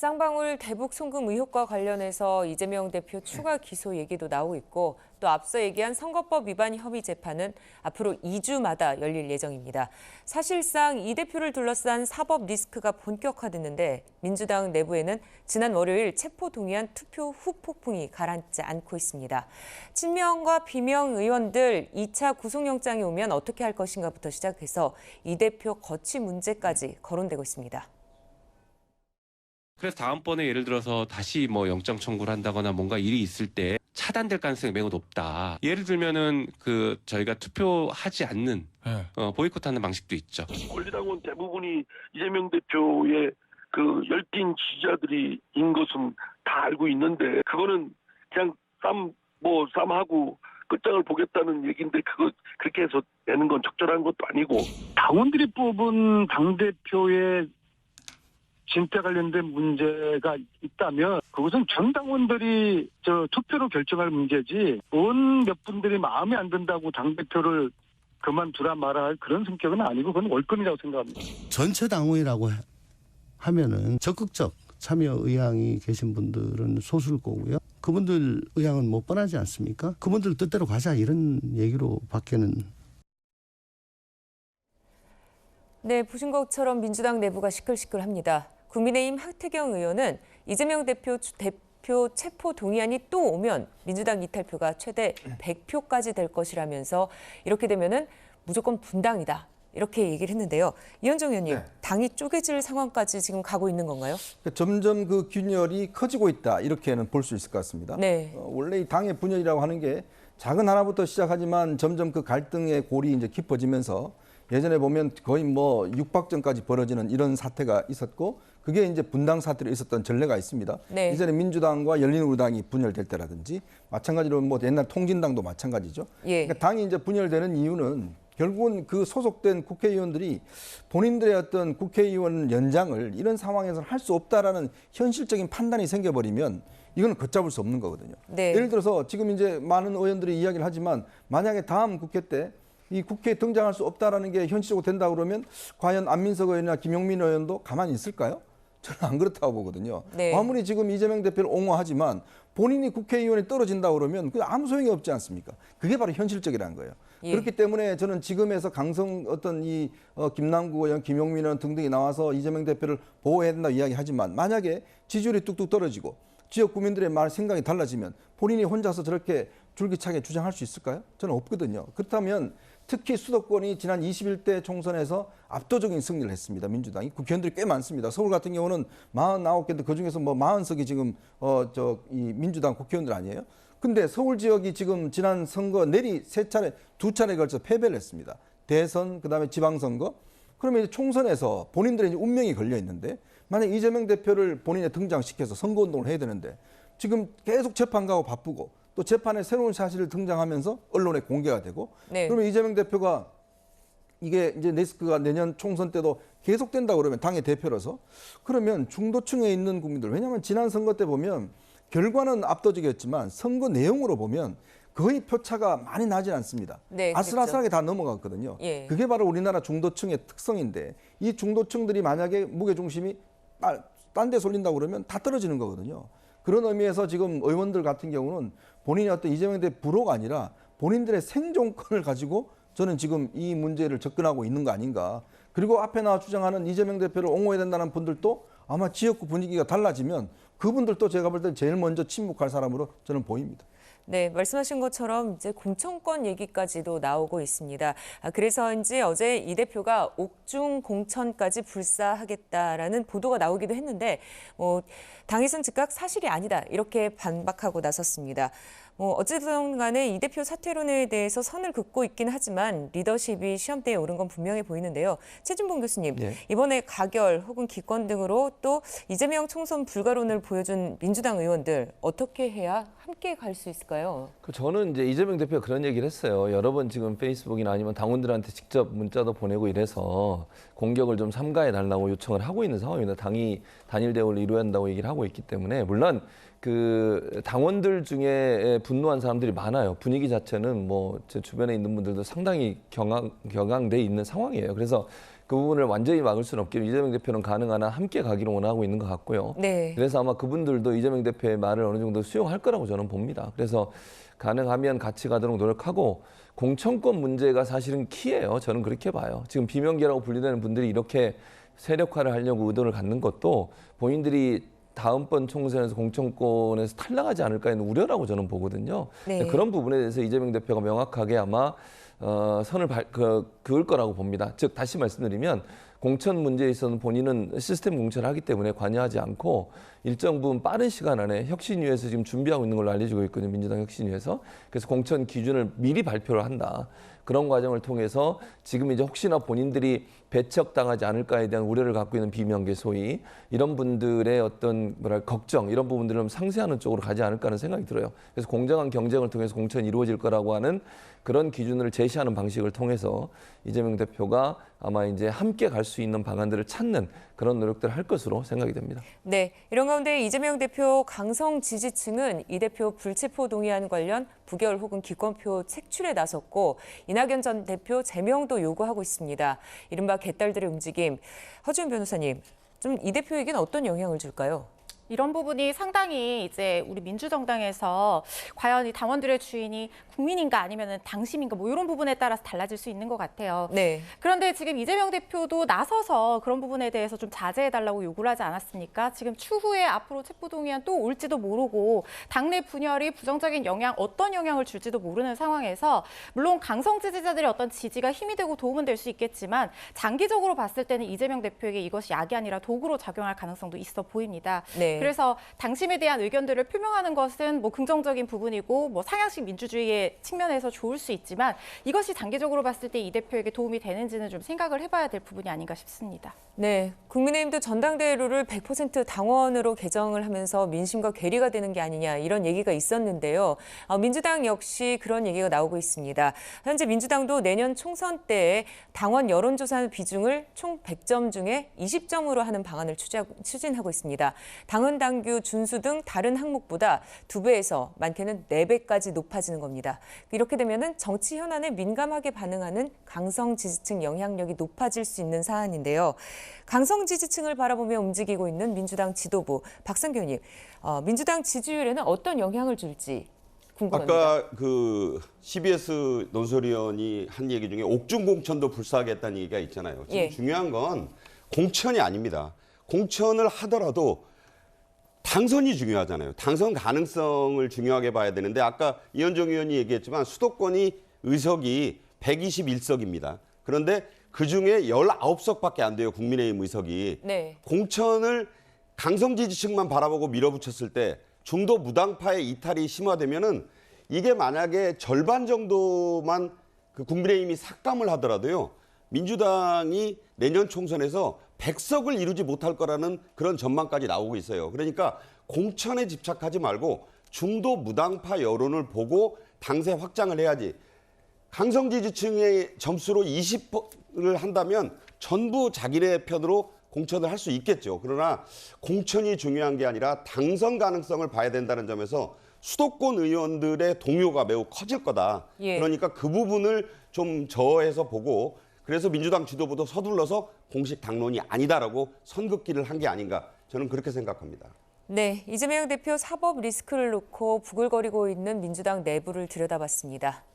쌍방울 대북 송금 의혹과 관련해서 이재명 대표 추가 기소 얘기도 나오고 있고 또 앞서 얘기한 선거법 위반 혐의 재판은 앞으로 2주마다 열릴 예정입니다. 사실상 이 대표를 둘러싼 사법 리스크가 본격화됐는데 민주당 내부에는 지난 월요일 체포동의안 투표 후 폭풍이 가라앉지 않고 있습니다. 친명과 비명 의원들 2차 구속영장이 오면 어떻게 할 것인가부터 시작해서 이 대표 거취 문제까지 거론되고 있습니다. 그래서 다음번에 예를 들어서 다시 뭐 영장 청구를 한다거나 뭔가 일이 있을 때 차단될 가능성이 매우 높다. 예를 들면은 저희가 투표하지 않는 보이콧하는 방식도 있죠. 권리당원 대부분이 이재명 대표의 열띤 지지자들이인 것은 다 알고 있는데 그거는 그냥 쌈하고 끝장을 보겠다는 얘기인데 그렇게 해서 내는 건 적절한 것도 아니고 당원들이 뽑은 당대표의 진퇴 관련된 문제가 있다면 그것은 전 당원들이 투표로 결정할 문제지 온 몇 분들이 마음에 안 든다고 당대표를 그만두라 마라 할 그런 성격은 아니고 그건 월권이라고 생각합니다. 전체 당원이라고 하면은 적극적 참여 의향이 계신 분들은 소수일 거고요. 그분들 의향은 못 뻔하지 않습니까? 그분들 뜻대로 가자 이런 얘기로 밖에는. 네, 보신 것처럼 민주당 내부가 시끌시끌합니다. 국민의힘 하태경 의원은 이재명 대표 체포 동의안이 또 오면 민주당 이탈표가 최대 100표까지 될 것이라면서 이렇게 되면은 무조건 분당이다. 이렇게 얘기를 했는데요. 이현정 의원님, 네. 당이 쪼개질 상황까지 지금 가고 있는 건가요? 점점 그 균열이 커지고 있다. 이렇게는 볼 수 있을 것 같습니다. 네. 원래 이 당의 분열이라고 하는 게 작은 하나부터 시작하지만 점점 그 갈등의 골이 이제 깊어지면서 예전에 보면 거의 육박전까지 벌어지는 이런 사태가 있었고 그게 이제 분당 사태로 있었던 전례가 있습니다. 네. 이전에 민주당과 열린우리당이 분열될 때라든지 마찬가지로 옛날 통진당도 마찬가지죠. 예. 그러니까 당이 이제 분열되는 이유는 결국은 그 소속된 국회의원들이 본인들의 어떤 국회의원 연장을 이런 상황에서는 할 수 없다라는 현실적인 판단이 생겨버리면 이거는 걷잡을 수 없는 거거든요. 네. 예를 들어서 지금 이제 많은 의원들이 이야기를 하지만 만약에 다음 국회 때 이 국회에 등장할 수 없다라는 게 현실적으로 된다 그러면 과연 안민석 의원이나 김용민 의원도 가만히 있을까요? 저는 안 그렇다고 보거든요. 네. 아무리 지금 이재명 대표를 옹호하지만 본인이 국회의원이 떨어진다 그러면 아무 소용이 없지 않습니까? 그게 바로 현실적이라는 거예요. 예. 그렇기 때문에 저는 지금에서 김남국 의원, 김용민 의원 등등이 나와서 이재명 대표를 보호해야 된다고 이야기하지만 만약에 지지율이 뚝뚝 떨어지고 지역 구민들의 생각이 달라지면 본인이 혼자서 저렇게 줄기차게 주장할 수 있을까요? 저는 없거든요. 그렇다면 특히 수도권이 지난 21대 총선에서 압도적인 승리를 했습니다. 민주당이. 국회의원들이 꽤 많습니다. 서울 같은 경우는 49개인데 그중에서 40석이 지금 이 민주당 국회의원들 아니에요? 근데 서울 지역이 지금 지난 선거 내리 두 차례에 걸쳐 패배를 했습니다. 대선, 그다음에 지방선거. 그러면 이제 총선에서 본인들의 운명이 걸려 있는데 만약 이재명 대표를 본인에 등장시켜서 선거운동을 해야 되는데 지금 계속 재판 가고 바쁘고 또 재판에 새로운 사실을 등장하면서 언론에 공개가 되고 네. 그러면 이재명 대표가 이게 이제 리스크가 내년 총선 때도 계속된다 그러면 당의 대표로서 그러면 중도층에 있는 국민들 왜냐하면 지난 선거 때 보면 결과는 압도적이었지만 선거 내용으로 보면 거의 표차가 많이 나진 않습니다. 네, 아슬아슬하게 다 넘어갔거든요. 예. 그게 바로 우리나라 중도층의 특성인데 이 중도층들이 만약에 무게중심이 딴 데 쏠린다고 그러면 다 떨어지는 거거든요. 그런 의미에서 지금 의원들 같은 경우는 본인이 어떤 이재명 대표 불호가 아니라 본인들의 생존권을 가지고 저는 지금 이 문제를 접근하고 있는 거 아닌가. 그리고 앞에 나와 주장하는 이재명 대표를 옹호해야 된다는 분들도 아마 지역구 분위기가 달라지면 그분들도 제가 볼 때 제일 먼저 침묵할 사람으로 저는 보입니다. 네, 말씀하신 것처럼 이제 공천권 얘기까지도 나오고 있습니다. 그래서인지 어제 이 대표가 옥중 공천까지 불사하겠다라는 보도가 나오기도 했는데 당에서는 즉각 사실이 아니다 이렇게 반박하고 나섰습니다. 어쨌든 간에 이 대표 사퇴론에 대해서 선을 긋고 있긴 하지만 리더십이 시험대에 오른 건 분명해 보이는데요. 최진봉 교수님, 네. 이번에 가결 혹은 기권 등으로 또 이재명 총선 불가론을 보여준 민주당 의원들 어떻게 해야 함께 갈 수 있을까요? 저는 이제 이재명 대표가 그런 얘기를 했어요. 여러 번 지금 페이스북이나 아니면 당원들한테 직접 문자도 보내고 이래서 공격을 좀 삼가해 달라고 요청을 하고 있는 상황입니다. 당이 단일 대우를 이루어야 한다고 얘기를 하고 있기 때문에 물론 당원들 중에 분노한 사람들이 많아요. 분위기 자체는 제 주변에 있는 분들도 상당히 격앙돼 있는 상황이에요. 그래서 그 부분을 완전히 막을 수는 없기로 이재명 대표는 가능한 한 함께 가기로 원하고 있는 것 같고요. 네. 그래서 아마 그분들도 이재명 대표의 말을 어느 정도 수용할 거라고 저는 봅니다. 그래서 가능하면 같이 가도록 노력하고 공천권 문제가 사실은 키예요. 저는 그렇게 봐요. 지금 비명계라고 분류되는 분들이 이렇게 세력화를 하려고 의도를 갖는 것도 본인들이 다음번 총선에서 공천권에서 탈락하지 않을까 하는 우려라고 저는 보거든요. 네. 그런 부분에 대해서 이재명 대표가 명확하게 아마 선을 그을 거라고 봅니다. 즉 다시 말씀드리면 공천 문제에 있어서는 본인은 시스템 공천을 하기 때문에 관여하지 않고 일정 부분 빠른 시간 안에 혁신위에서 지금 준비하고 있는 걸로 알려지고 있거든요. 민주당 혁신위에서. 그래서 공천 기준을 미리 발표를 한다. 그런 과정을 통해서 지금 이제 혹시나 본인들이 배척당하지 않을까에 대한 우려를 갖고 있는 비명계 소위 이런 분들의 어떤 걱정 이런 부분들을 좀 상쇄하는 쪽으로 가지 않을까 하는 생각이 들어요. 그래서 공정한 경쟁을 통해서 공천이 이루어질 거라고 하는 그런 기준을 제시하는 방식을 통해서 이재명 대표가 아마 이제 함께 갈 수 있는 방안들을 찾는 그런 노력들을 할 것으로 생각이 됩니다. 네, 이런 가운데 이재명 대표 강성 지지층은 이 대표 불체포 동의안 관련 부결 혹은 기권표 책출에 나섰고 이낙연 전 대표 제명도 요구하고 있습니다. 이른바 개딸들의 움직임. 허지훈 변호사님, 좀 이 대표에게는 어떤 영향을 줄까요? 이런 부분이 상당히 이제 우리 민주정당에서 과연 이 당원들의 주인이 국민인가 아니면 당심인가 뭐 이런 부분에 따라서 달라질 수 있는 것 같아요. 네. 그런데 지금 이재명 대표도 나서서 그런 부분에 대해서 좀 자제해달라고 요구를 하지 않았습니까? 지금 추후에 앞으로 체포동의안 또 올지도 모르고 당내 분열이 부정적인 영향, 어떤 영향을 줄지도 모르는 상황에서 물론 강성 지지자들의 어떤 지지가 힘이 되고 도움은 될 수 있겠지만 장기적으로 봤을 때는 이재명 대표에게 이것이 약이 아니라 도구로 작용할 가능성도 있어 보입니다. 네. 그래서 당심에 대한 의견들을 표명하는 것은 뭐 긍정적인 부분이고 뭐 상향식 민주주의의 측면에서 좋을 수 있지만 이것이 장기적으로 봤을 때 이 대표에게 도움이 되는지는 좀 생각을 해봐야 될 부분이 아닌가 싶습니다. 네, 국민의힘도 전당대회 룰을 100% 당원으로 개정을 하면서 민심과 괴리가 되는 게 아니냐 이런 얘기가 있었는데요. 민주당 역시 그런 얘기가 나오고 있습니다. 현재 민주당도 내년 총선 때에 당원 여론조사 비중을 총 100점 중에 20점으로 하는 방안을 추진하고 있습니다. 당헌 당규 준수 등 다른 항목보다 2배에서 많게는 4배까지 높아지는 겁니다. 이렇게 되면은 정치 현안에 민감하게 반응하는 강성 지지층 영향력이 높아질 수 있는 사안인데요. 강성 지지층을 바라보며 움직이고 있는 민주당 지도부 박성규 의원님, 민주당 지지율에는 어떤 영향을 줄지 궁금합니다. 아까 그 CBS 논설위원이 한 얘기 중에 옥중 공천도 불사하겠다는 얘기가 있잖아요. 지금 예. 중요한 건 공천이 아닙니다. 공천을 하더라도 당선이 중요하잖아요. 당선 가능성을 중요하게 봐야 되는데 아까 이현정 의원이 얘기했지만 수도권이 의석이 121석입니다. 그런데 그중에 19석밖에 안 돼요. 국민의힘 의석이. 네. 공천을 강성 지지층만 바라보고 밀어붙였을 때 중도 무당파의 이탈이 심화되면은 이게 만약에 절반 정도만 그 국민의힘이 삭감을 하더라도요. 민주당이 내년 총선에서 100석을 이루지 못할 거라는 그런 전망까지 나오고 있어요. 그러니까 공천에 집착하지 말고 중도 무당파 여론을 보고 당세 확장을 해야지. 강성 지지층의 점수로 20을 한다면 전부 자기네 편으로 공천을 할 수 있겠죠. 그러나 공천이 중요한 게 아니라 당선 가능성을 봐야 된다는 점에서 수도권 의원들의 동요가 매우 커질 거다. 예. 그러니까 그 부분을 좀 저해서 보고 그래서 민주당 지도부도 서둘러서 공식 당론이 아니다라고 선긋기를 한 게 아닌가 저는 그렇게 생각합니다. 네, 이재명 대표 사법 리스크를 놓고 부글거리고 있는 민주당 내부를 들여다봤습니다.